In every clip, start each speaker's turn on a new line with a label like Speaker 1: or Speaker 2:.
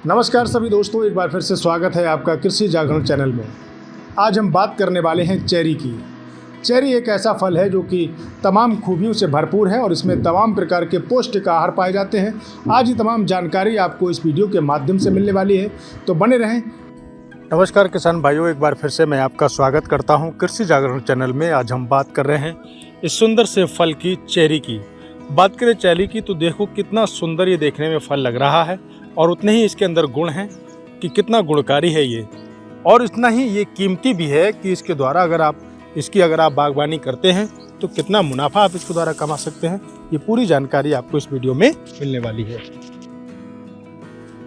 Speaker 1: नमस्कार सभी दोस्तों, एक बार फिर से स्वागत है आपका कृषि जागरण चैनल में। आज हम बात करने वाले हैं चेरी की। चेरी एक ऐसा फल है जो कि तमाम खूबियों से भरपूर है और इसमें तमाम प्रकार के पौष्टिक आहार पाए जाते हैं। आज ये तमाम जानकारी आपको इस वीडियो के माध्यम से मिलने वाली है, तो बने रहें। नमस्कार किसान भाइयों, एक बार फिर से मैं आपका स्वागत करता हूं कृषि जागरण चैनल में। आज हम बात कर रहे हैं इस सुंदर से फल की, चेरी की। बात करें चेरी की तो देखो कितना सुंदर ये देखने में फल लग रहा है और उतने ही इसके अंदर गुण हैं कि कितना गुणकारी है ये, और इतना ही ये कीमती भी है कि इसके द्वारा अगर आप बागवानी करते हैं तो कितना मुनाफा आप इसके द्वारा कमा सकते हैं। ये पूरी जानकारी आपको इस वीडियो में मिलने वाली है।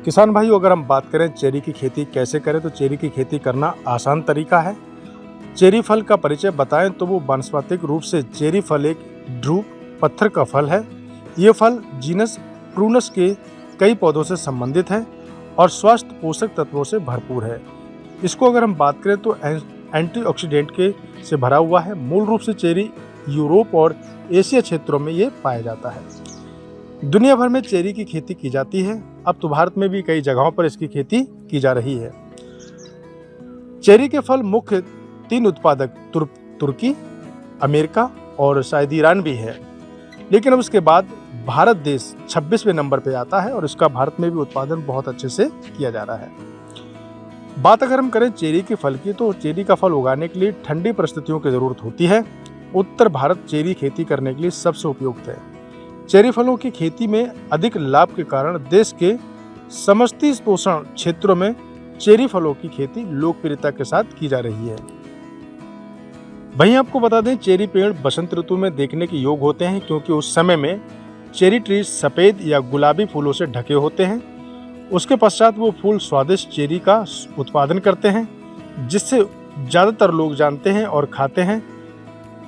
Speaker 1: किसान भाइयों, अगर हम बात करें चेरी की खेती कैसे करें, तो चेरी की खेती करना आसान तरीका है। चेरी फल का परिचय बताएं तो वो वानस्पतिक रूप से चेरी फल एक ड्रूप पत्थर का फल है। ये फल जीनस प्रूनस के कई पौधों से संबंधित है और स्वास्थ्य पोषक तत्वों से भरपूर है। इसको अगर हम बात करें तो एंटीऑक्सीडेंट के से भरा हुआ है। मूल रूप से चेरी यूरोप और एशिया क्षेत्रों में ये पाया जाता है। दुनिया भर में चेरी की खेती की जाती है। अब तो भारत में भी कई जगहों पर इसकी खेती की जा रही है। चेरी के फल मुख्य 3 उत्पादक तुर्की, अमेरिका और शायद ईरान भी है, लेकिन अब उसके बाद भारत देश 26वें नंबर पे आता है और इसका भारत में भी उत्पादन बहुत अच्छे से किया जा रहा है। बात अगर हम करें चेरी के फल की, तो चेरी का फल उगाने के लिए ठंडी परिस्थितियों की जरूरत होती है। उत्तर भारत चेरी खेती करने के लिए सबसे उपयुक्त है। चेरी फलों की खेती में अधिक लाभ के कारण देश के समशीतोष्ण क्षेत्रों में चेरी फलों की खेती लोकप्रियता के साथ की जा रही है। वहीं आपको बता दें, चेरी पेड़ बसंत ऋतु में देखने के योग्य होते हैं, क्योंकि उस समय में चेरी ट्री सफ़ेद या गुलाबी फूलों से ढके होते हैं। उसके पश्चात वो फूल स्वादिष्ट चेरी का उत्पादन करते हैं, जिससे ज़्यादातर लोग जानते हैं और खाते हैं।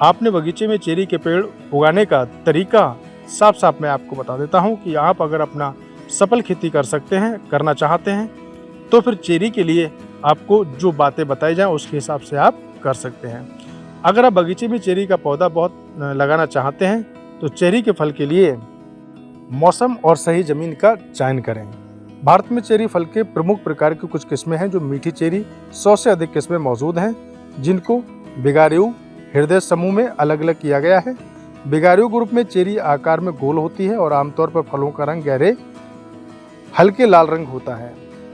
Speaker 1: आपने बगीचे में चेरी के पेड़ उगाने का तरीका साफ मैं आपको बता देता हूँ कि आप अगर अपना सफल खेती करना चाहते हैं तो फिर चेरी के लिए आपको जो बातें बताई जाएं उसके हिसाब से आप कर सकते हैं। अगर आप बगीचे में चेरी का पौधा बहुत लगाना चाहते हैं तो चेरी के फल के लिए मौसम और सही जमीन का चयन करें। भारत में चेरी फल के प्रमुख प्रकार की कुछ किस्में हैं। जो मीठी चेरी 100 से अधिक किस्में मौजूद हैं, जिनको बिगारियो हृदय समूह में अलग अलग किया गया है। बिगारियो ग्रुप में चेरी आकार में गोल होती है और आमतौर पर फलों का रंग गहरे हल्के लाल रंग होता है।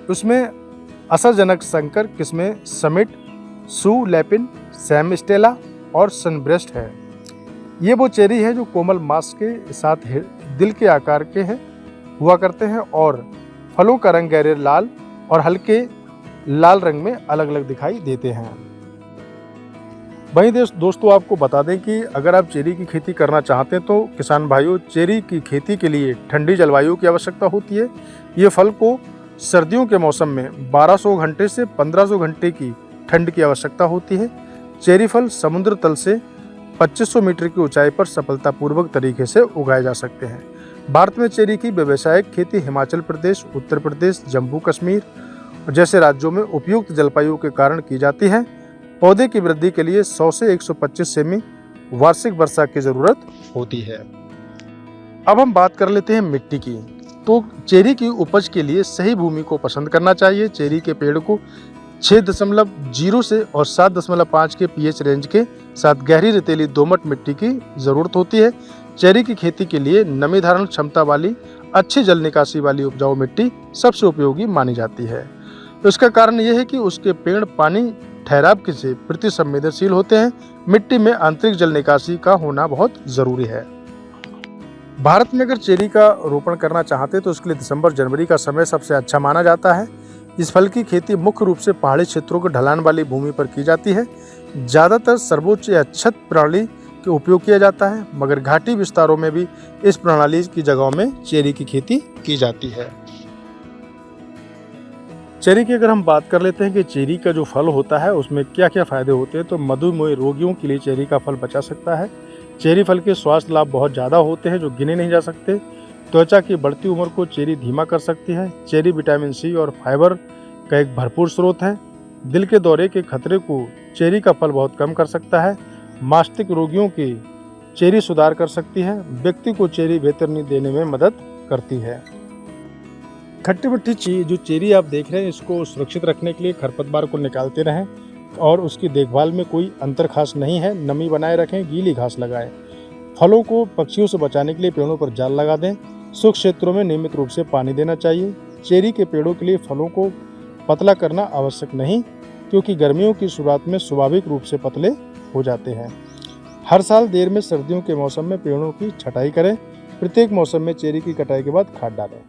Speaker 1: उसमें असरजनक संकर किस्में समिट, सू लैपिन, सैम स्टेला और सनब्रेस्ट है। ये वो चेरी है जो कोमल मांस के साथ दिल के आकार के हुआ करते हैं और फलों का रंग गहरे लाल और हल्के लाल रंग में अलग अलग दिखाई देते हैं। वहीं दोस्तों, आपको बता दें कि अगर आप चेरी की खेती करना चाहते हैं तो किसान भाइयों, चेरी की खेती के लिए ठंडी जलवायु की आवश्यकता होती है। ये फल को सर्दियों के मौसम में 1200 घंटे से 1500 घंटे की ठंड की आवश्यकता होती है। चेरी फल समुद्र तल से 2500 मीटर की ऊंचाई पर सफलतापूर्वक तरीके से उगाए जा सकते हैं। भारत में चेरी की व्यावसायिक खेती हिमाचल प्रदेश, उत्तर प्रदेश, जम्मू कश्मीर जैसे राज्यों में उपयुक्त जलवायु के कारण की जाती है। पौधे की वृद्धि के लिए 100 से 125 सेमी वार्षिक वर्षा की जरूरत होती है। अब हम बात कर लेते हैं मिट्टी की। तो चेरी की उपज के लिए सही भूमि को पसंद करना चाहिए। चेरी के पेड़ को 6.0 से और 7.5 के पीएच रेंज के साथ गहरी रेतीली दोमट मिट्टी की जरूरत होती है। चेरी की खेती के लिए नमी धारण क्षमता वाली, अच्छी जल निकासी वाली उपजाऊ मिट्टी सबसे उपयोगी मानी जाती है। इसका कारण यह है कि उसके पेड़ पानी ठहराव से प्रति संवेदनशील होते हैं। मिट्टी में आंतरिक जल निकासी का होना बहुत जरूरी है। भारत में अगर चेरी का रोपण करना चाहते तो उसके लिए दिसंबर जनवरी का समय सबसे अच्छा माना जाता है। इस फल की खेती मुख्य रूप से पहाड़ी क्षेत्रों के ढलान वाली भूमि पर की जाती है। ज़्यादातर सर्वोच्च या छत प्रणाली का उपयोग किया जाता है, मगर घाटी विस्तारों में भी इस प्रणाली की जगहों में चेरी की खेती की जाती है। चेरी की अगर हम बात कर लेते हैं कि चेरी का जो फल होता है उसमें क्या क्या फायदे होते हैं, तो मधुमेह रोगियों के लिए चेरी का फल बचा सकता है। चेरी फल के स्वास्थ्य लाभ बहुत ज़्यादा होते हैं जो गिने नहीं जा सकते। त्वचा की बढ़ती उम्र को चेरी धीमा कर सकती है। चेरी विटामिन सी और फाइबर का एक भरपूर स्रोत है। दिल के दौरे के खतरे को चेरी का फल बहुत कम कर सकता है। मास्तिक रोगियों की चेरी सुधार कर सकती है। व्यक्ति को चेरी बेहतर नींद देने में मदद करती है। खट्टी मिट्टी जो चेरी आप देख रहे हैं, इसको सुरक्षित रखने के लिए खरपतवार को निकालते रहें और उसकी देखभाल में कोई अंतर खास नहीं है। नमी बनाए रखें, गीली घास लगाएं। फलों को पक्षियों से बचाने के लिए पेड़ों पर जाल लगा दें। शुष्क क्षेत्रों में नियमित रूप से पानी देना चाहिए। चेरी के पेड़ों के लिए फलों को पतला करना आवश्यक नहीं, क्योंकि गर्मियों की शुरुआत में स्वाभाविक रूप से पतले हो जाते हैं। हर साल देर में सर्दियों के मौसम में पेड़ों की छटाई करें। प्रत्येक मौसम में चेरी की कटाई के बाद खाद डालें।